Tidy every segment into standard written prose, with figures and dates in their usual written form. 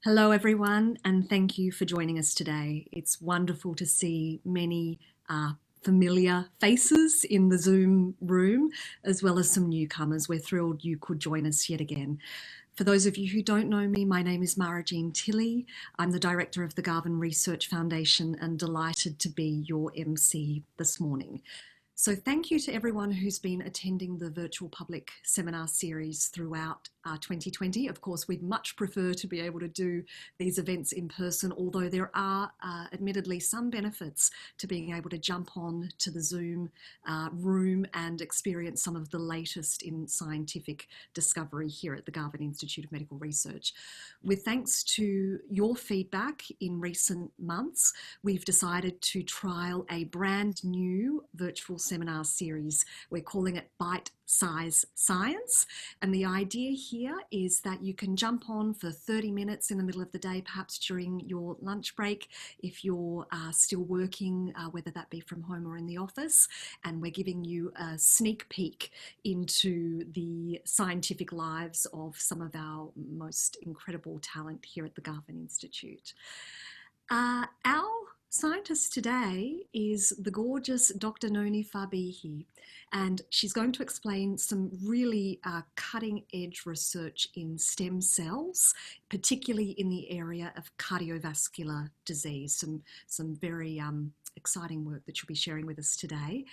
Hello, everyone, and thank you for joining us today. It's wonderful to see many familiar faces in the Zoom room, as well as some newcomers. We're thrilled you could join us yet again. For those of you who don't know me, my name is Mara Jean Tilley. I'm the director of the Garvan Research Foundation and delighted to be your MC this morning. So thank you to everyone who's been attending the virtual public seminar series throughout 2020. Of course, we'd much prefer to be able to do these events in person, although there are admittedly some benefits to being able to jump on to the Zoom room and experience some of the latest in scientific discovery here at the Garvan Institute of Medical Research. With thanks to your feedback in recent months, we've decided to trial a brand new virtual seminar series. We're calling it Bite Size Science. And the idea here is that you can jump on for 30 minutes in the middle of the day, perhaps during your lunch break, if you're still working, whether that be from home or in the office. And we're giving you a sneak peek into the scientific lives of some of our most incredible talent here at the Garvan Institute. Our scientist today is the gorgeous Dr Nona Farbehi, and she's going to explain some really cutting-edge research in stem cells, particularly in the area of cardiovascular disease. Some very exciting work that she'll be sharing with us today.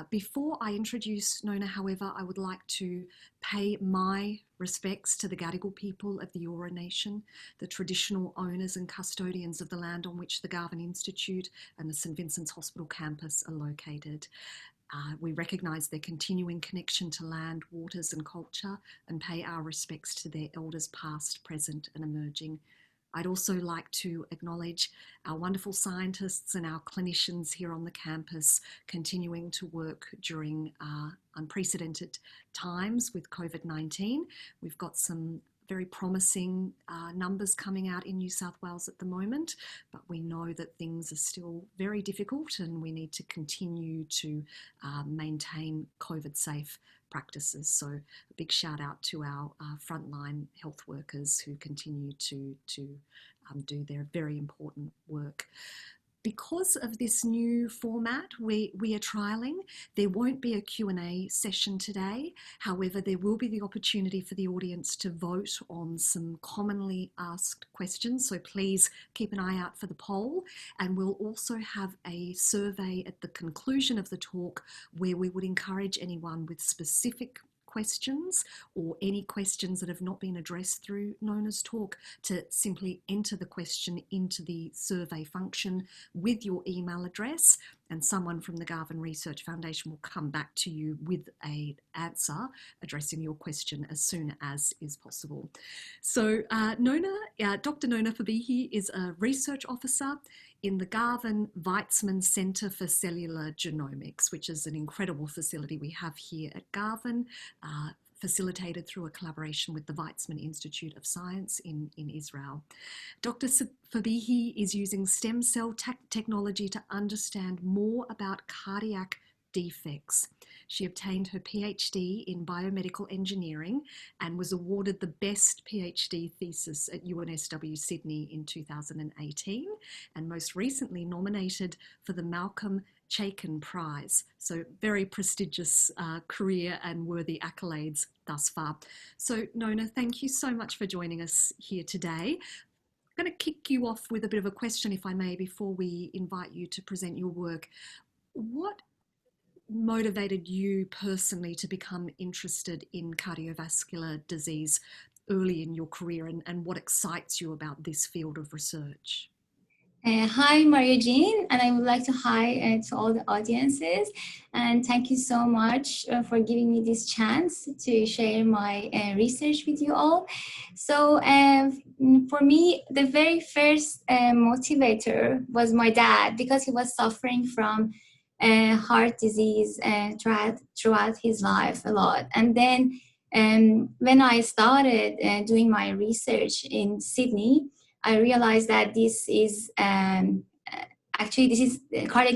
Before I introduce Nona, however, I would like to pay my respects to the Gadigal people of the Eora Nation, the traditional owners and custodians of the land on which the Garvan Institute and the St Vincent's Hospital campus are located. We recognise their continuing connection to land, waters and culture, and pay our respects to their elders past, present and emerging. I'd also like to acknowledge our wonderful scientists and our clinicians here on the campus continuing to work during unprecedented times with COVID-19. We've got some very promising numbers coming out in New South Wales at the moment, but we know that things are still very difficult and we need to continue to maintain COVID-safe practices. So a big shout out to our frontline health workers who continue to do their very important work. Because of this new format we are trialling, there won't be a Q&A session today. However, there will be the opportunity for the audience to vote on some commonly asked questions. So please keep an eye out for the poll. And we'll also have a survey at the conclusion of the talk where we would encourage anyone with specific questions or any questions that have not been addressed through Nona's talk to simply enter the question into the survey function with your email address, and someone from the Garvan Research Foundation will come back to you with an answer addressing your question as soon as is possible. So Dr Nona Farbehi is a research officer in the Garvan Weizmann Centre for Cellular Genomics, which is an incredible facility we have here at Garvan, facilitated through a collaboration with the Weizmann Institute of Science in Israel. Dr. Farbehi is using stem cell technology to understand more about cardiac defects. She obtained her PhD in biomedical engineering and was awarded the best PhD thesis at UNSW Sydney in 2018, and most recently nominated for the Malcolm Chaikin Prize. So very prestigious career and worthy accolades thus far. So Nona, thank you so much for joining us here today. I'm going to kick you off with a bit of a question, if I may, before we invite you to present your work. What motivated you personally to become interested in cardiovascular disease early in your career, and what excites you about this field of research? Hi, Maria Jean, and I would like to hi to all the audiences, and thank you so much for giving me this chance to share my research with you all. So for me, the very first motivator was my dad, because he was suffering from heart disease throughout his life a lot. And then when I started doing my research in Sydney, I realized that this is cardiac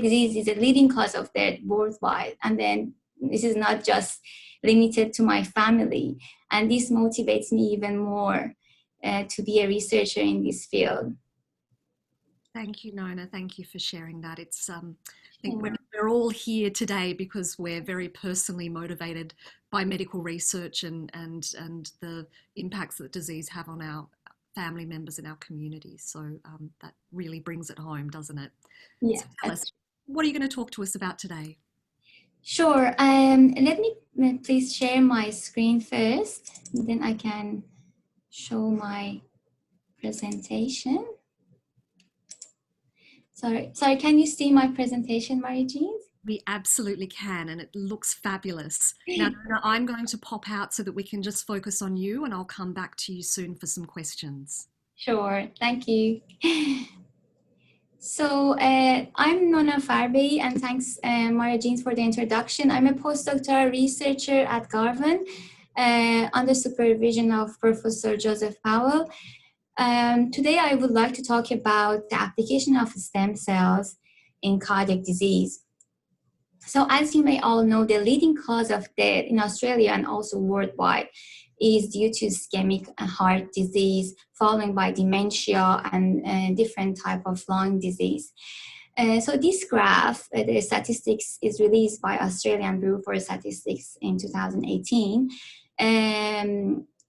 disease is a leading cause of death worldwide. And then this is not just limited to my family. And this motivates me even more to be a researcher in this field. Thank you, Nona. Thank you for sharing that. It's I think we're all here today because we're very personally motivated by medical research and the impacts that disease have on our family members and our communities. So that really brings it home, doesn't it? Yeah. So tell us, what are you going to talk to us about today? Sure. Let me please share my screen first, then I can show my presentation. Sorry, can you see my presentation, Marie-Jean? We absolutely can, and it looks fabulous. Now, Nona, I'm going to pop out so that we can just focus on you, and I'll come back to you soon for some questions. Sure, thank you. So I'm Nona Farbehi, and thanks, Marie-Jean, for the introduction. I'm a postdoctoral researcher at Garvan under supervision of Professor Joseph Powell. Today, I would like to talk about the application of stem cells in cardiac disease. So as you may all know, the leading cause of death in Australia and also worldwide is due to ischemic heart disease, followed by dementia and different type of lung disease. So this graph, the statistics is released by Australian Bureau for Statistics in 2018,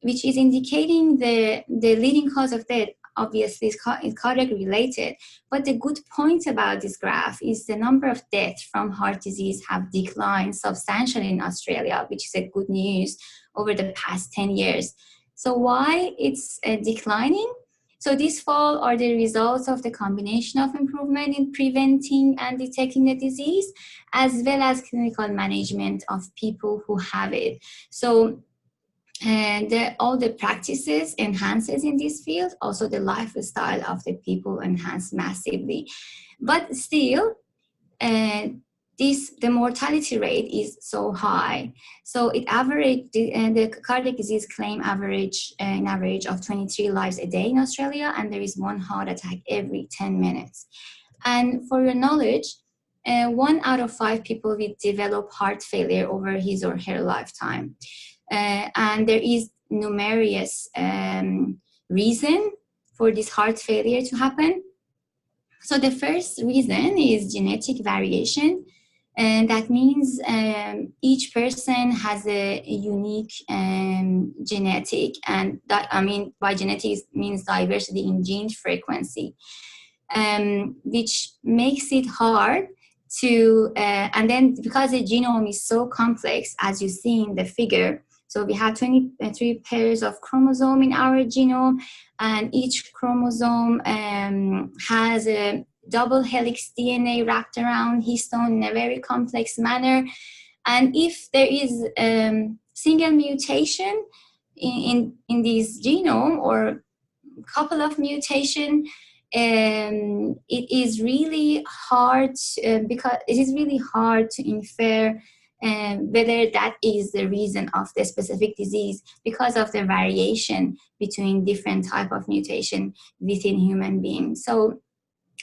which is indicating the leading cause of death. Obviously, is cardiac related, but the good point about this graph is the number of deaths from heart disease have declined substantially in Australia, which is a good news over the past 10 years. So why it's declining? So these fall are the results of the combination of improvement in preventing and detecting the disease, as well as clinical management of people who have it. So all the practices enhances in this field, also the lifestyle of the people enhanced massively. But still, the mortality rate is so high. So it the cardiac disease claim an average of 23 lives a day in Australia, and there is one heart attack every 10 minutes. And for your knowledge, 1 out of 5 people will develop heart failure over his or her lifetime. And there is numerous reason for this heart failure to happen. So the first reason is genetic variation, and that means each person has a unique genetic, and that, I mean, by genetics means diversity in gene frequency, which makes it hard to, and then because the genome is so complex, as you see in the figure, so we have 23 pairs of chromosome in our genome, and each chromosome has a double helix DNA wrapped around histone in a very complex manner. And if there is single mutation in this genome or couple of mutation, it is really hard because it is really hard to infer whether that is the reason of the specific disease because of the variation between different type of mutation within human beings. So,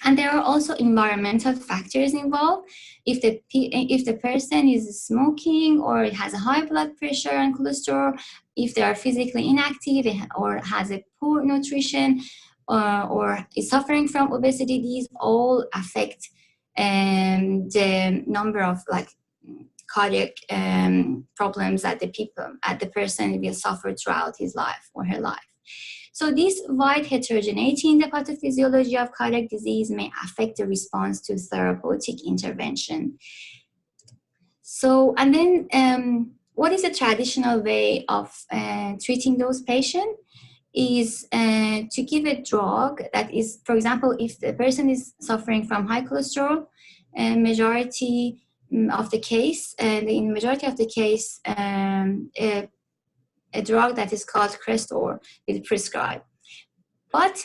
and there are also environmental factors involved. If the person is smoking or has a high blood pressure and cholesterol, if they are physically inactive or has a poor nutrition, or is suffering from obesity, these all affect the number of cardiac problems that the person will suffer throughout his life or her life. So this wide heterogeneity in the pathophysiology of cardiac disease may affect the response to therapeutic intervention. So, and then what is the traditional way of treating those patients? Is to give a drug that is, for example, if the person is suffering from high cholesterol, majority of the case, in majority of the case, a drug that is called Crestor is prescribed. But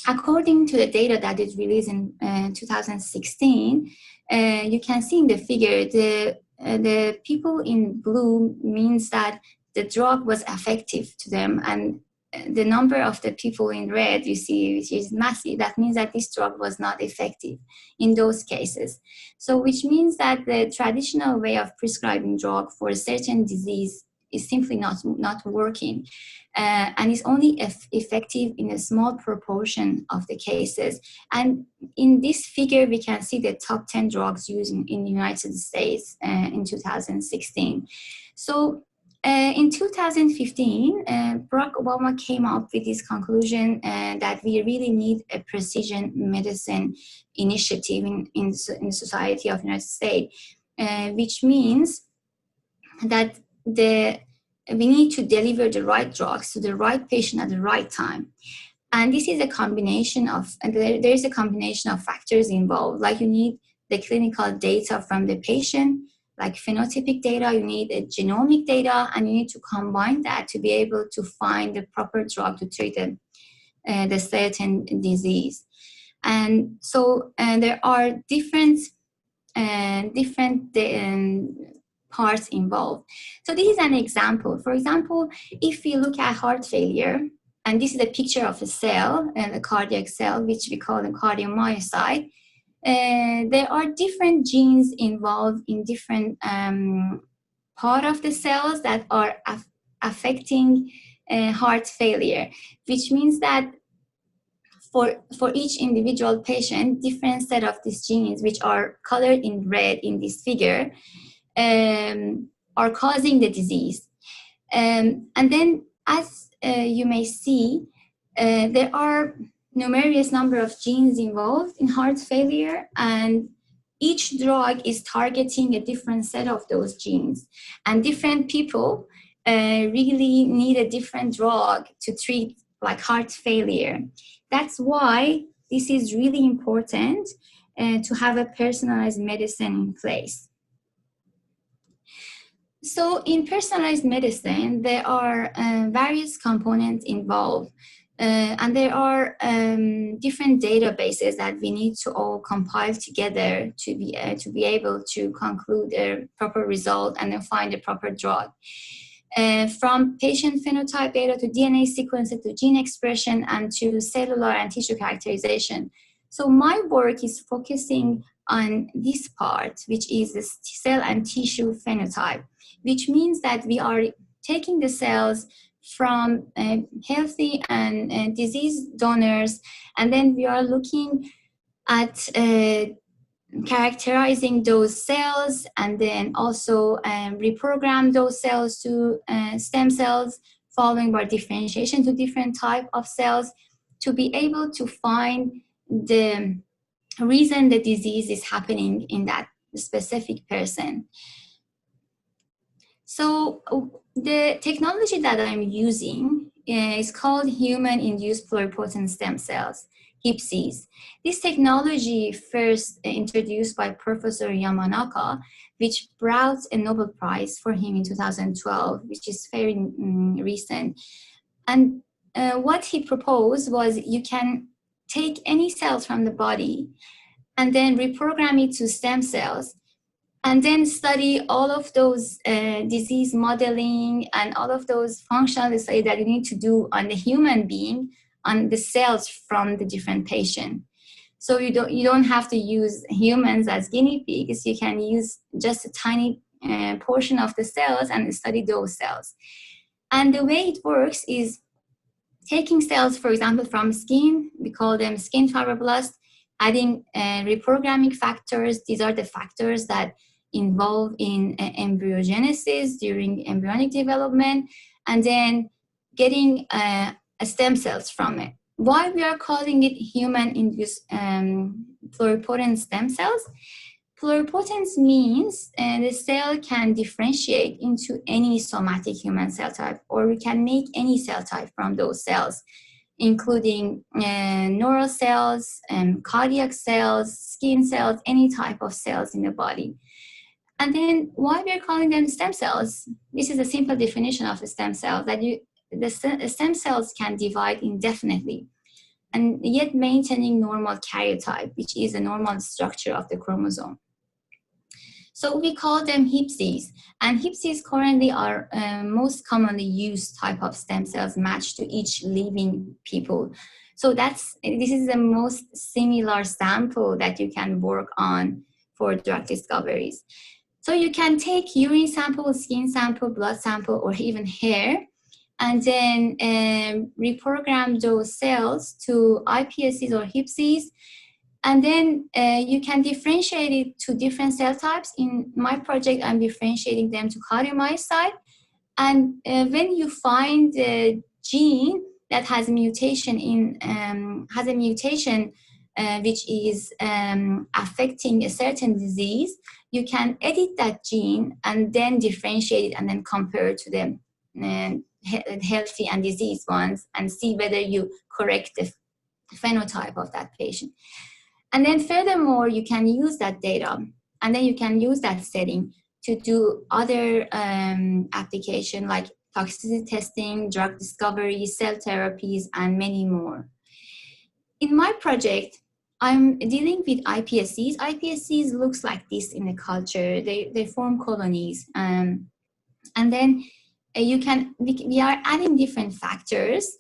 according to the data that is released in 2016, you can see in the figure the people in blue means that the drug was effective to them, and the number of the people in red you see, which is massive, that means that this drug was not effective in those cases. So which means that the traditional way of prescribing drug for a certain disease is simply not working, and is only effective in a small proportion of the cases. And in this figure, we can see the top 10 drugs used in the United States in 2016. So in 2015, Barack Obama came up with this conclusion that we really need a precision medicine initiative in the society of the United States, which means that we need to deliver the right drugs to the right patient at the right time. And this is a combination of, and there is a combination of factors involved, like you need the clinical data from the patient, like phenotypic data, you need a genomic data, and you need to combine that to be able to find the proper drug to treat the certain disease. And so there are different parts involved. So this is an example. For example, if we look at heart failure, and this is a picture of a cell, a cardiac cell, which we call the cardiomyocyte, there are different genes involved in different part of the cells that are affecting heart failure, which means that for each individual patient, different set of these genes, which are colored in red in this figure, are causing the disease. And then, as you may see, there are numerous number of genes involved in heart failure, and each drug is targeting a different set of those genes. And different people really need a different drug to treat like heart failure. That's why this is really important to have a personalized medicine in place. So in personalized medicine, there are various components involved, and there are different databases that we need to all compile together to be able to conclude a proper result and then find a proper drug. From patient phenotype data to DNA sequencing to gene expression and to cellular and tissue characterization. So my work is focusing on this part, which is the cell and tissue phenotype, which means that we are taking the cells from healthy and diseased donors, and then we are looking at characterizing those cells, and then also reprogram those cells to stem cells, following by differentiation to different type of cells, to be able to find the reason the disease is happening in that specific person. So the technology that I'm using is called human-induced pluripotent stem cells, IPSCs. This technology first introduced by Professor Yamanaka, which brought a Nobel Prize for him in 2012, which is very recent. And what he proposed was you can take any cells from the body and then reprogram it to stem cells, and then study all of those disease modeling and all of those functional studies that you need to do on the human being, on the cells from the different patient. So you don't have to use humans as guinea pigs. You can use just a tiny portion of the cells and study those cells. And the way it works is taking cells, for example, from skin, we call them skin fibroblasts, adding reprogramming factors. These are the factors that involved in embryogenesis during embryonic development, and then getting stem cells from it. Why we are calling it human-induced pluripotent stem cells? Pluripotence means the cell can differentiate into any somatic human cell type, or we can make any cell type from those cells, including neural cells, cardiac cells, skin cells, any type of cells in the body. And then why we're calling them stem cells? This is a simple definition of a stem cell, that the stem cells can divide indefinitely and yet maintaining normal karyotype, which is a normal structure of the chromosome. So we call them IPSCs, and IPSCs currently are most commonly used type of stem cells matched to each living people. So this is the most similar sample that you can work on for drug discoveries. So you can take urine sample, skin sample, blood sample, or even hair, and then reprogram those cells to IPSCs or IPSCs. And then you can differentiate it to different cell types. In my project, I'm differentiating them to cardiomyocyte. And when you find a gene that has a mutation which is affecting a certain disease, you can edit that gene and then differentiate it and then compare to the healthy and diseased ones and see whether you correct the phenotype of that patient. And then furthermore, you can use that data and then you can use that setting to do other application like toxicity testing, drug discovery, cell therapies, and many more. In my project, I'm dealing with IPSCs. IPSCs looks like this in the culture. They form colonies. And then we are adding different factors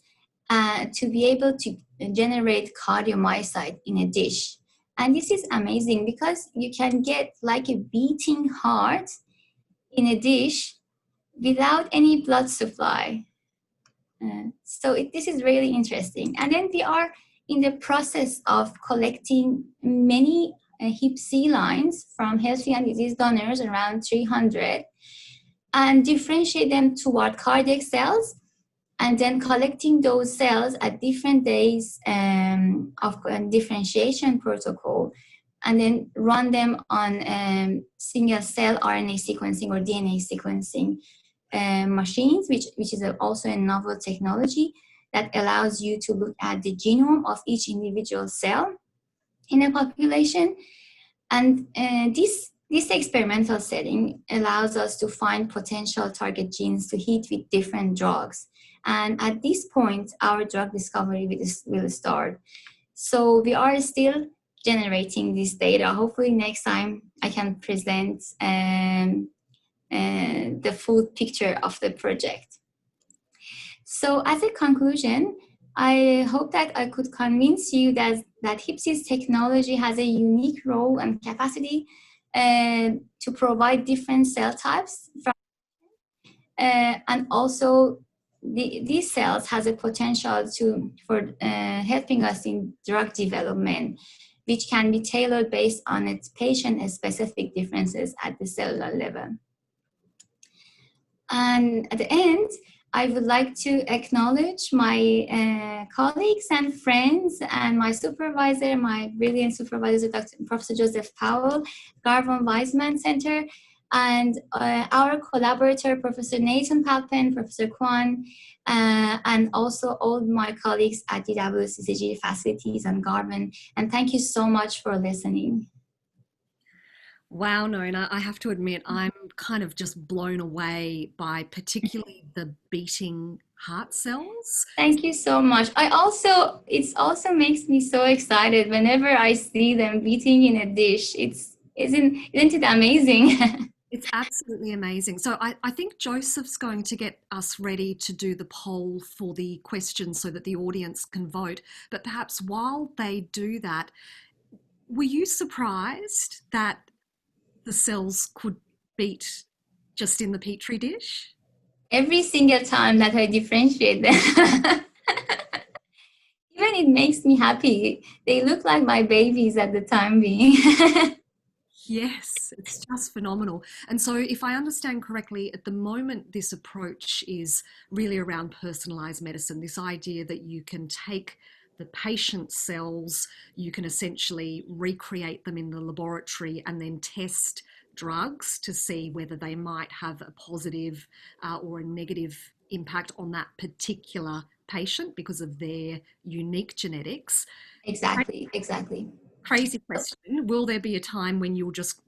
to be able to generate cardiomyocyte in a dish. And this is amazing because you can get like a beating heart in a dish without any blood supply. So this is really interesting. And then we are in the process of collecting many IPSC lines from healthy and diseased donors, around 300, and differentiate them toward cardiac cells, and then collecting those cells at different days of differentiation protocol, and then run them on single cell RNA sequencing or DNA sequencing machines, which is also a novel technology that allows you to look at the genome of each individual cell in a population. And this experimental setting allows us to find potential target genes to hit with different drugs. And at this point, our drug discovery will start. So we are still generating this data. Hopefully next time I can present the full picture of the project. So as a conclusion, I hope that I could convince you that IPSCs technology has a unique role and capacity to provide different cell types and also these cells has a potential for helping us in drug development, which can be tailored based on its patient-specific differences at the cellular level. And at the end, I would like to acknowledge my colleagues and friends and my supervisor, my brilliant supervisor, Professor Joseph Powell, Garvan Weizmann Center, and our collaborator, Professor Nathan Palpen, Professor Kwan, and also all my colleagues at DWCCG facilities and Garvan. And thank you so much for listening. Wow, Nona, I have to admit, I'm kind of just blown away by particularly the beating heart cells. Thank you so much. It also makes me so excited whenever I see them beating in a dish. Isn't it amazing? It's absolutely amazing. So I think Joseph's going to get us ready to do the poll for the questions so that the audience can vote. But perhaps while they do that, were you surprised that the cells could beat just in the Petri dish? Every single time that I differentiate them. Even it makes me happy. They look like my babies at the time being. Yes, it's just phenomenal. And so if I understand correctly, at the moment, this approach is really around personalised medicine, this idea that you can take the patient's cells, you can essentially recreate them in the laboratory and then test drugs to see whether they might have a positive or a negative impact on that particular patient because of their unique genetics. Exactly. Crazy question. Will there be a time when you'll just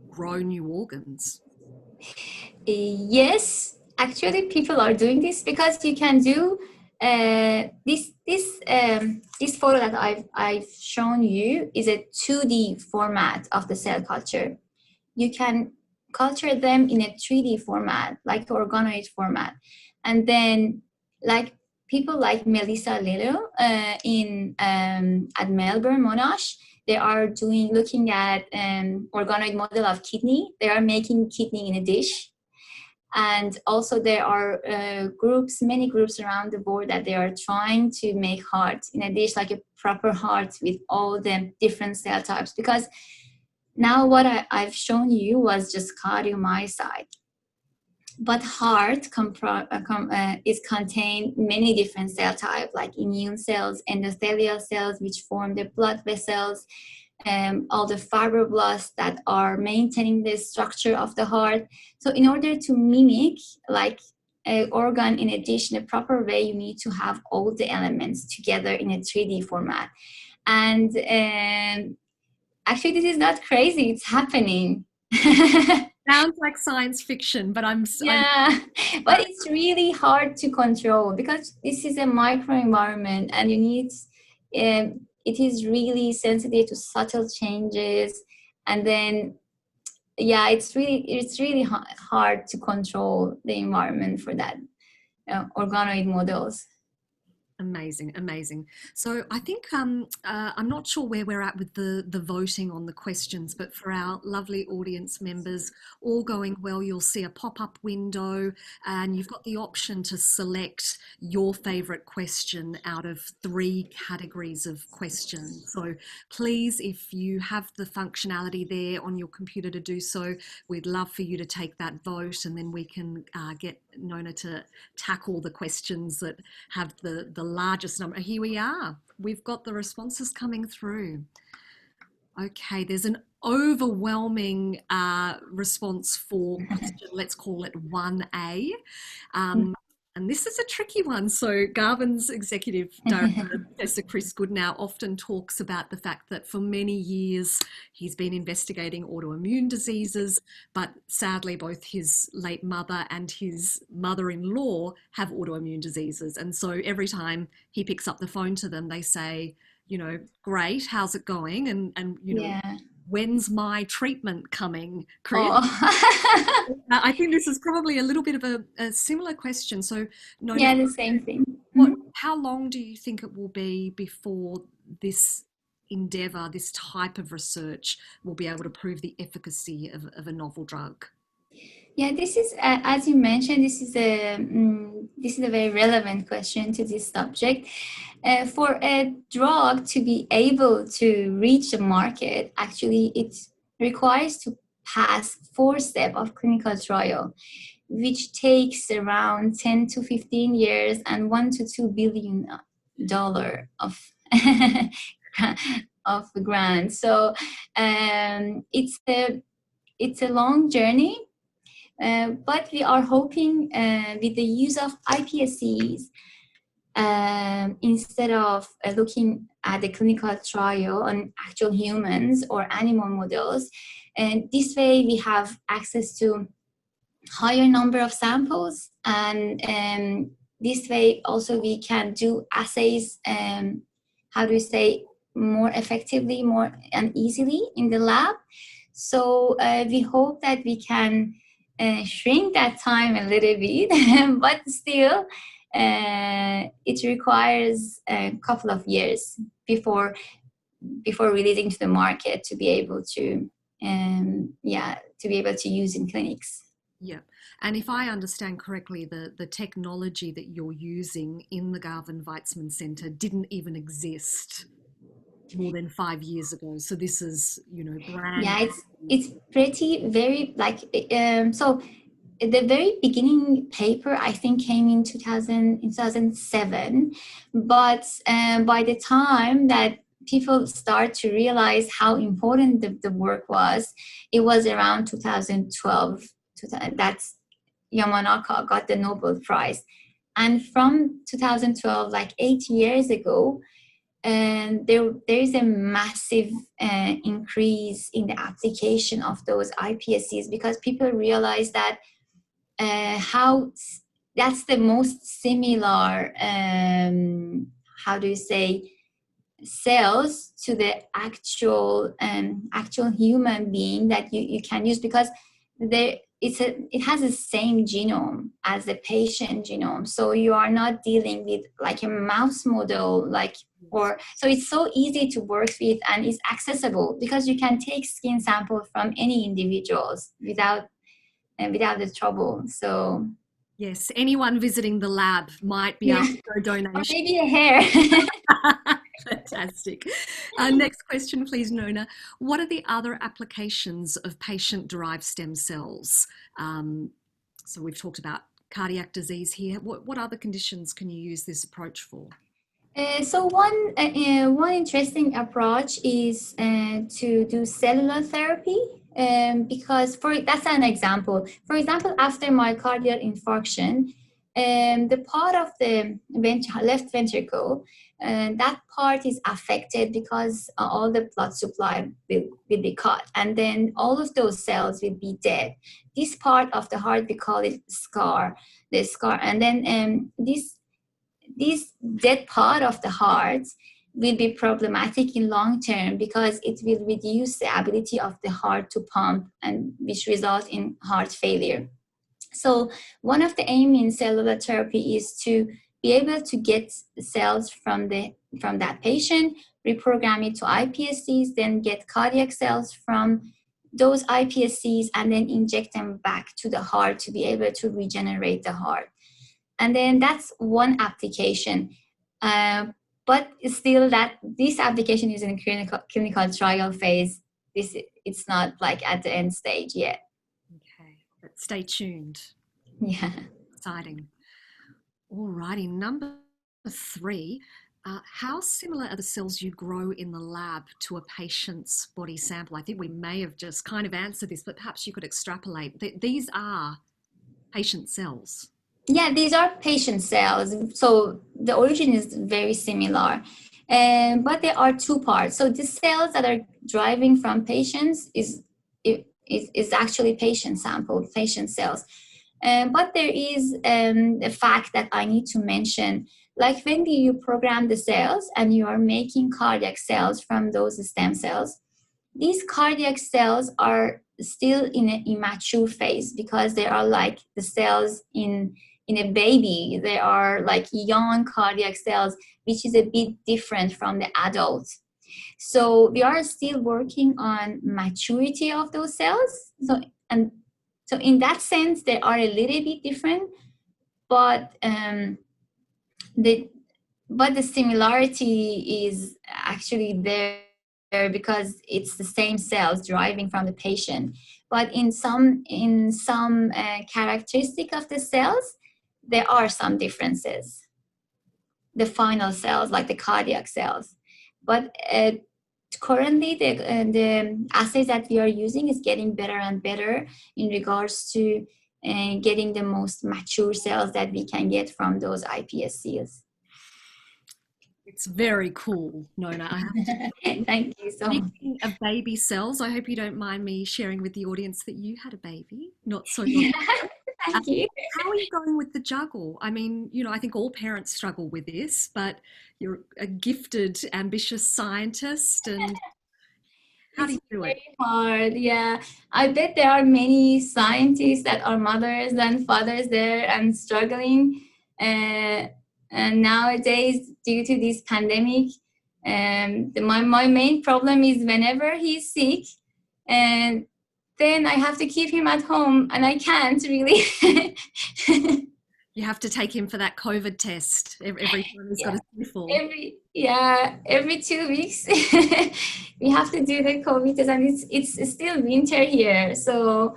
grow new organs? Yes, actually people are doing this because you can do this photo that I've shown you is a 2D format of the cell culture. You can culture them in a 3D format, like organoid format. And then like people like Melissa Lillo at Melbourne Monash, they are looking at organoid model of kidney. They are making kidney in a dish. And also there are many groups around the world that they are trying to make heart in a dish, like a proper heart with all the different cell types. Because now what I've shown you was just cardiomyocyte. But heart is contain many different cell types, like immune cells, endothelial cells, which form the blood vessels, all the fibroblasts that are maintaining the structure of the heart. So in order to mimic like an organ in a dish in a proper way, you need to have all the elements together in a 3D format. And actually, this is not crazy, it's happening. Sounds like science fiction, but yeah, but it's really hard to control because this is a microenvironment, and you need it is really sensitive to subtle changes, and then yeah, it's really hard to control the environment for that organoid models. Amazing, amazing. So I think I'm not sure where we're at with the voting on the questions, but for our lovely audience members, all going well, you'll see a pop-up window and you've got the option to select your favourite question out of 3 categories of questions. So please, if you have the functionality there on your computer to do so, we'd love for you to take that vote, and then we can get Nona to tackle the questions that have the largest number. Here we are. We've got the responses coming through. Okay, there's an overwhelming response for question, let's call it 1A. And this is a tricky one. So Garvan's executive director, Professor Chris Goodnow, often talks about the fact that for many years he's been investigating autoimmune diseases, but sadly both his late mother and his mother-in-law have autoimmune diseases. And so every time he picks up the phone to them, they say, you know, great, how's it going? And you know, yeah. When's my treatment coming, Chris? Oh. I think this is probably a little bit of a similar question. So, Nona, yeah, the same thing. How long do you think it will be before this endeavour, this type of research, will be able to prove the efficacy of a novel drug? Yeah, this is, as you mentioned, this is a very relevant question to this subject. For a drug to be able to reach the market, actually, it requires to pass 4 steps of clinical trial, which takes around 10 to 15 years and $1 to $2 billion of of grants. So it's a long journey. But we are hoping with the use of IPSCs, instead of looking at the clinical trial on actual humans or animal models, and this way we have access to higher number of samples, and this way also we can do assays, more effectively, more and easily in the lab. So we hope that we can shrink that time a little bit, but still it requires a couple of years before releasing to the market to be able to use in clinics. Yeah, and if I understand correctly, the technology that you're using in the Garvan Weizmann Centre didn't even exist more than 5 years ago. So this is, you know, brand. Yeah, it's pretty very like so. The very beginning paper, I think, came in 2007, but by the time that people start to realize how important the work was, it was around 2012. That's Yamanaka got the Nobel Prize. And from 2012, like 8 years ago, there is a massive increase in the application of those IPSCs, because people realize that how that's the most similar cells to the actual human being that you can use, because it has the same genome as the patient genome. So you are not dealing with like a mouse model, like Or so it's so easy to work with and it's accessible because you can take skin sample from any individuals without the trouble. So yes, anyone visiting the lab might be yeah, able to go or donation. maybe a hair. Fantastic. Next question, please, Nona. What are the other applications of patient-derived stem cells? So we've talked about cardiac disease here. What other conditions can you use this approach for? So one interesting approach is to do cellular therapy, because that's an example. For example, after myocardial infarction, the part of the left ventricle, that part is affected because all the blood supply will be cut, and then all of those cells will be dead. This part of the heart, we call it the scar, and then this dead part of the heart will be problematic in long term because it will reduce the ability of the heart to pump, and which result in heart failure. So one of the aim in cellular therapy is to be able to get cells from that patient, reprogram it to IPSCs, then get cardiac cells from those IPSCs, and then inject them back to the heart to be able to regenerate the heart. And then that's one application. But still, that this application is in clinical trial phase. It's not like at the end stage yet. Okay, but stay tuned. Yeah. Exciting. All righty, number 3. How similar are the cells you grow in the lab to a patient's body sample? I think we may have just kind of answered this, but perhaps you could extrapolate. These are patient cells. Yeah, these are patient cells. So the origin is very similar. But there are two parts. So the cells that are deriving from patients is actually patient sample, patient cells. But there is a fact that I need to mention. Like when you program the cells and you are making cardiac cells from those stem cells, these cardiac cells are still in an immature phase because they are like the cells in a baby. They are like young cardiac cells, which is a bit different from the adult. So we are still working on maturity of those cells. So in that sense, they are a little bit different, but the similarity is actually there because it's the same cells deriving from the patient. But in some characteristic of the cells, there are some differences. The final cells, like the cardiac cells, but currently the assays that we are using is getting better and better in regards to getting the most mature cells that we can get from those IPSCs. It's very cool, Nona. I have to Thank you so much. Speaking of baby cells, I hope you don't mind me sharing with the audience that you had a baby not so long Yeah, ago. thank you. How are you going with the juggle? I mean, I think all parents struggle with this, but you're a gifted, ambitious scientist, and how do you do it? Very hard, yeah. I bet there are many scientists that are mothers and fathers there and struggling. And nowadays, due to this pandemic, my main problem is whenever he's sick, and then I have to keep him at home, and I can't really. You have to take him for that COVID test every time he's got a sniffle. Every 2 weeks we have to do the COVID test, and it's still winter here, so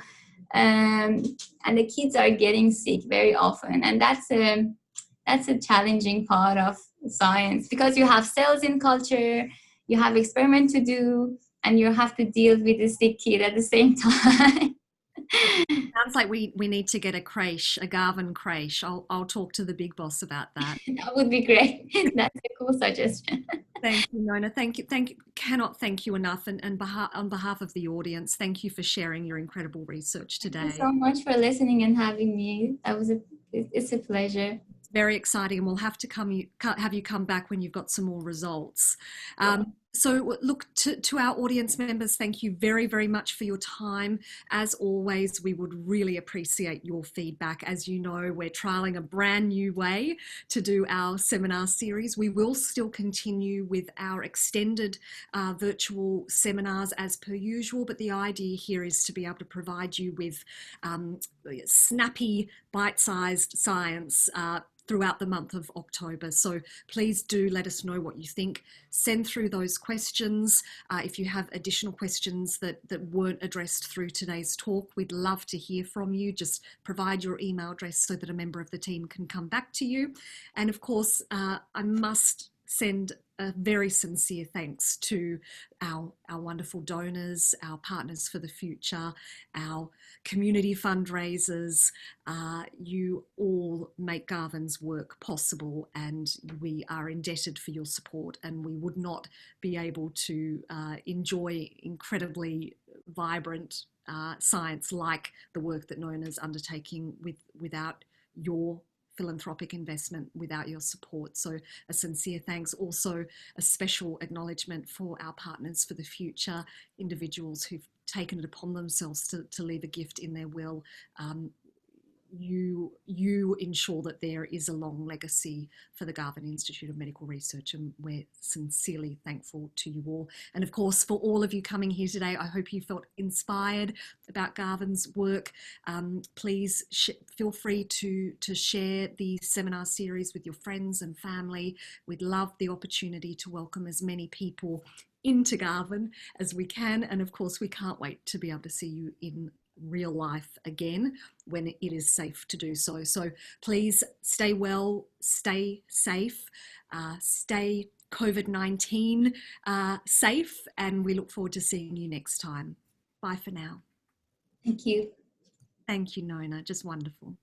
and the kids are getting sick very often, and that's a challenging part of science because you have cells in culture, you have experiment to do, and you have to deal with the sick kid at the same time. Sounds like we need to get a creche, a Garvan creche. I'll talk to the big boss about that. That would be great. That's a cool suggestion. Thank you, Nona. Thank you. Cannot thank you enough. And on behalf of the audience, thank you for sharing your incredible research today. Thank you so much for listening and having me. It's a pleasure. Very exciting, and we'll have to have you come back when you've got some more results. So look, to our audience members, thank you very, very much for your time. As always, we would really appreciate your feedback. As you know, we're trialing a brand new way to do our seminar series. We will still continue with our extended virtual seminars as per usual, but the idea here is to be able to provide you with snappy, bite-sized science throughout the month of October. So please do let us know what you think. Send through those questions. If you have additional questions that weren't addressed through today's talk, we'd love to hear from you. Just provide your email address so that a member of the team can come back to you. And of course, I must send a very sincere thanks to our wonderful donors, our partners for the future, our community fundraisers. You all make Garvan's work possible, and we are indebted for your support, and we would not be able to enjoy incredibly vibrant science like the work that Nona's undertaking without your philanthropic investment, without your support. So a sincere thanks. Also a special acknowledgement for our partners for the future, individuals who've taken it upon themselves to leave a gift in their will. You ensure that there is a long legacy for the Garvan Institute of Medical Research, and we're sincerely thankful to you all. And of course, for all of you coming here today, I hope you felt inspired about Garvan's work. Please feel free to share the seminar series with your friends and family. We'd love the opportunity to welcome as many people into Garvan as we can. And of course, we can't wait to be able to see you in real life again when it is safe to do so. So please stay well, stay safe, stay COVID-19 safe, and we look forward to seeing you next time. Bye for now. Thank you. Thank you, Nona. Just wonderful.